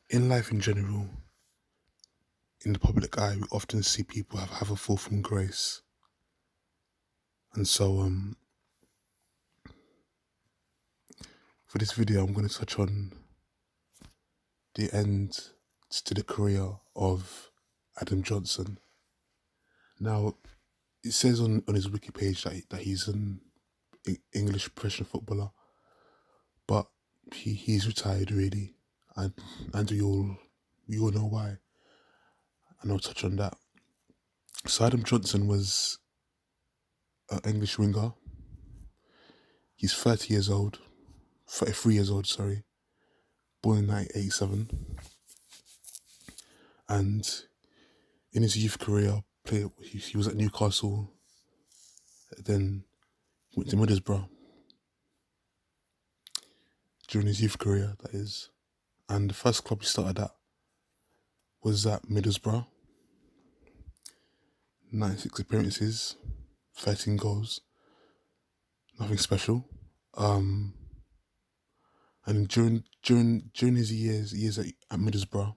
In life in general, in the public eye, we often see people have a fall from grace. And so, for this video, I'm going to touch on the end to the career of Adam Johnson. Now, it says on his wiki page that he's an English professional footballer, but he's retired really, and we all know why, and I'll touch on that. So Adam Johnson was an English winger. He's 30 years old, 33 years old, sorry, born in 1987, and in his youth career, he was at Newcastle, then went to Middlesbrough during his youth career, that is. And the first club he started at was at Middlesbrough. 96 appearances, 13 goals, nothing special. And during his years at Middlesbrough,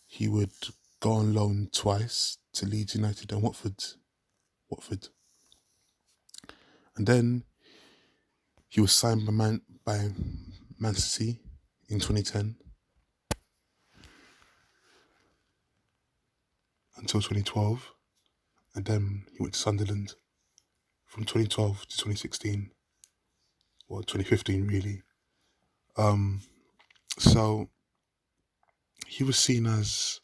he would go on loan twice to Leeds United and Watford. And then he was signed by Man City in 2010 until 2012, and then he went to Sunderland from 2012 to 2016, or 2015 really. So he was seen as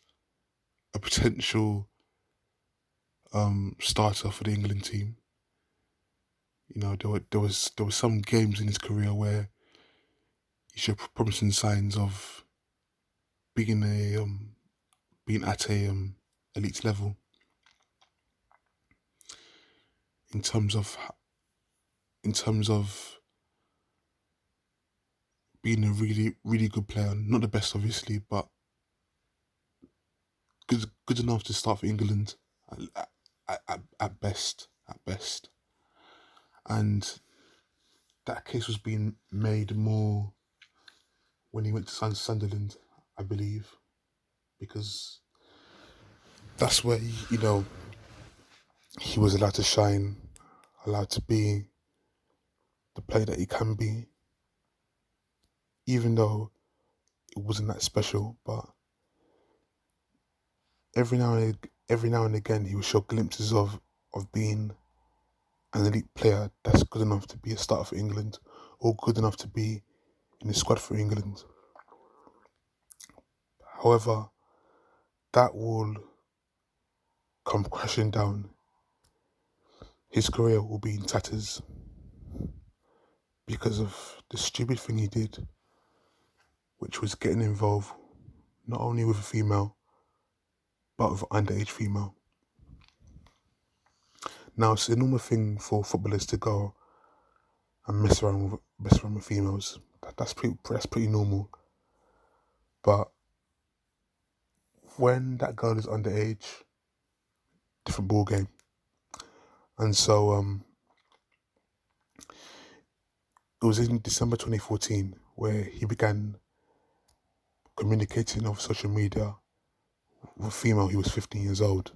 a potential starter for the England team. You know, there was some games in his career where he showed promising signs of being at a elite level in terms of being a really good player. Not the best, obviously, but good enough to start for England at best. And that case was being made more when he went to Sunderland, I believe, because that's where he was allowed to shine, allowed to be the player that he can be, even though it wasn't that special. But every now and again, he would show glimpses of being an elite player that's good enough to be a starter for England, or good enough to be in the squad for England. However, that will come crashing down. His career will be in tatters because of the stupid thing he did, which was getting involved not only with a female, but with an underage female. Now, it's a normal thing for footballers to go and mess around with females. That's pretty normal. But when that girl is underage, different ball game. And so it was in December 2014 where he began communicating over social media with a female. He was 15 years old.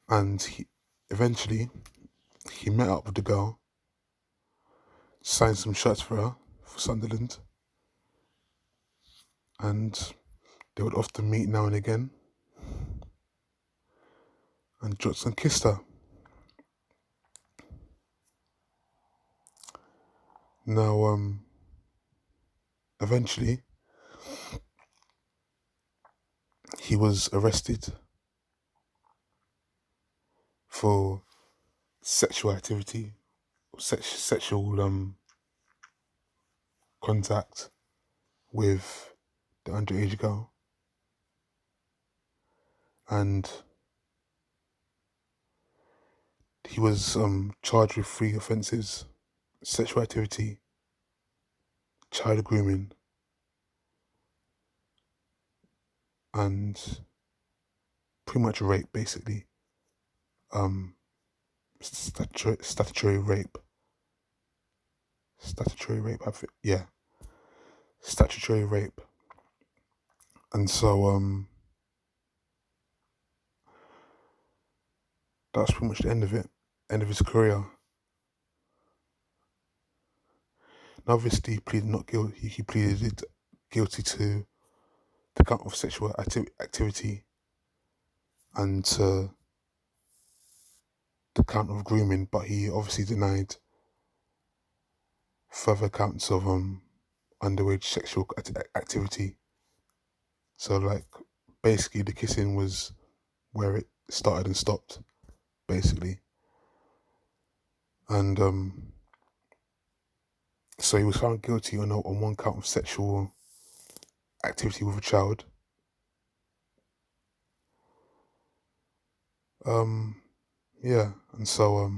And eventually he met up with the girl, signed some shirts for her for Sunderland, and they would often meet now and again. And Johnson kissed her. Now, eventually, he was arrested for sexual activity, sexual contact with the underage girl, and he was charged with 3 offences: sexual activity, child grooming, and pretty much rape, basically. Statutory rape. I think, yeah. statutory rape. And so that was pretty much the end of it, end of his career. Now, obviously, he pleaded not guilty. He pleaded guilty to the count of sexual activity and to the count of grooming, but he obviously denied further counts of underage sexual activity. So, like, basically, the kissing was where it started and stopped, basically. And so he was found guilty on one count of sexual activity with a child. Yeah, and so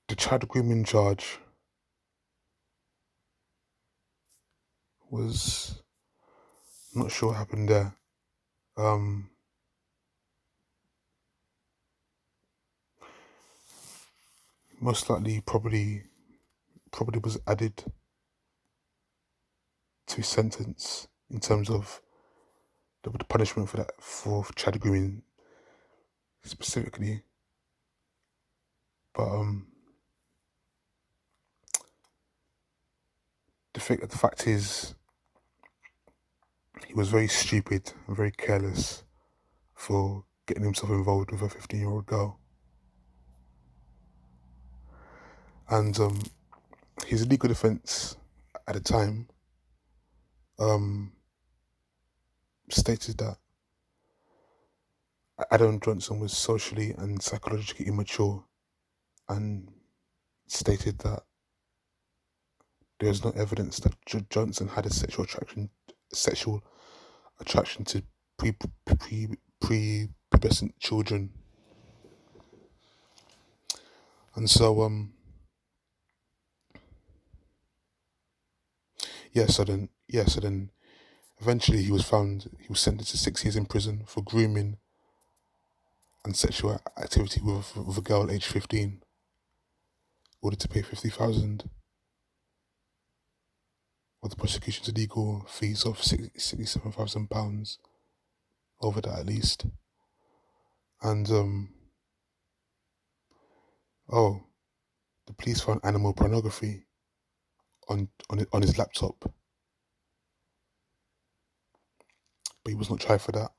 the child grooming charge was not sure what happened there. Most likely, probably was added to his sentence in terms of the punishment for that, for child grooming specifically. But the fact is, he was very stupid and very careless for getting himself involved with a 15-year-old girl. And his legal defense at the time stated that Adam Johnson was socially and psychologically immature, and stated that there was no evidence that Johnson had a sexual attraction to prepubescent children. And so so then eventually he was sentenced to 6 years in prison for grooming and sexual activity with a girl aged 15, ordered to pay 50,000, with the prosecution's legal fees of £67,000 over that at least. And the police found animal pornography on his laptop, but he was not tried for that.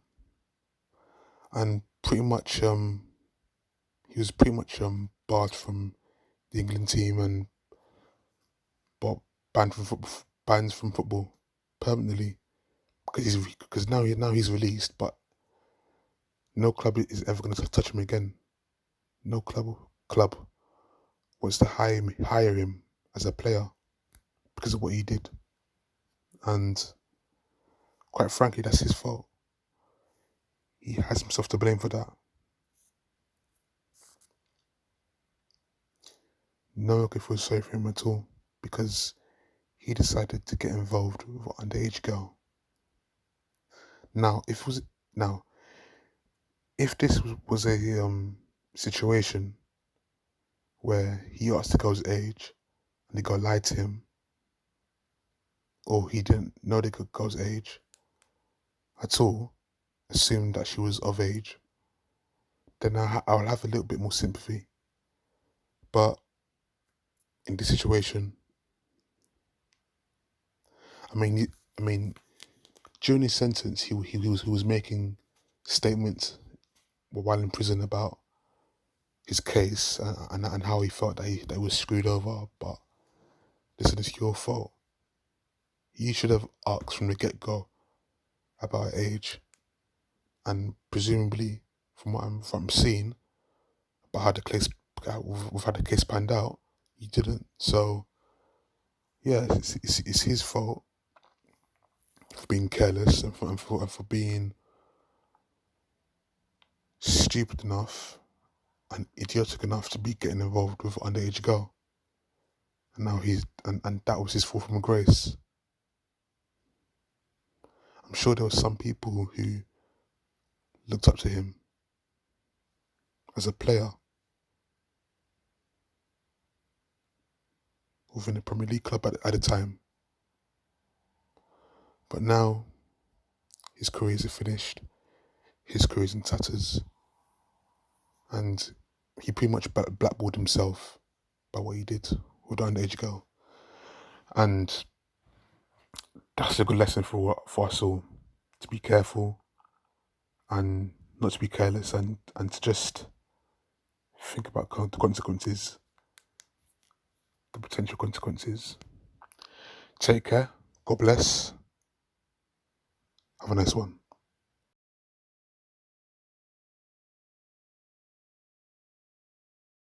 And pretty much he was pretty much barred from the England team and banned from football permanently, because now he's released, but no club is ever going to touch him again. No club wants to hire him as a player because of what he did. And quite frankly, that's his fault. He has himself to blame for that. No one could feel sorry for him at all, because he decided to get involved with an underage girl. Now, if this was a situation where he asked the girl's age and the girl lied to him, or he didn't know the girl's age at all, assumed that she was of age, then I'll have a little bit more sympathy. But in this situation, I mean, during his sentence, he was making statements while in prison about his case and how he felt that he was screwed over. But listen, it's your fault. You should have asked from the get-go about age, and presumably, from what I'm seeing, about how the case panned out, you didn't. So yeah, it's his fault for being careless and for being stupid enough and idiotic enough to be getting involved with an underage girl. And now and that was his fall from grace. I'm sure there were some people who looked up to him as a player, within the Premier League club at the time. But now, his career is finished. His career is in tatters. And he pretty much blackballed himself by what he did with the underage girl. And that's a good lesson for us all, to be careful and not to be careless, and to just think about the consequences, the potential consequences. Take care. God bless. Have a nice one.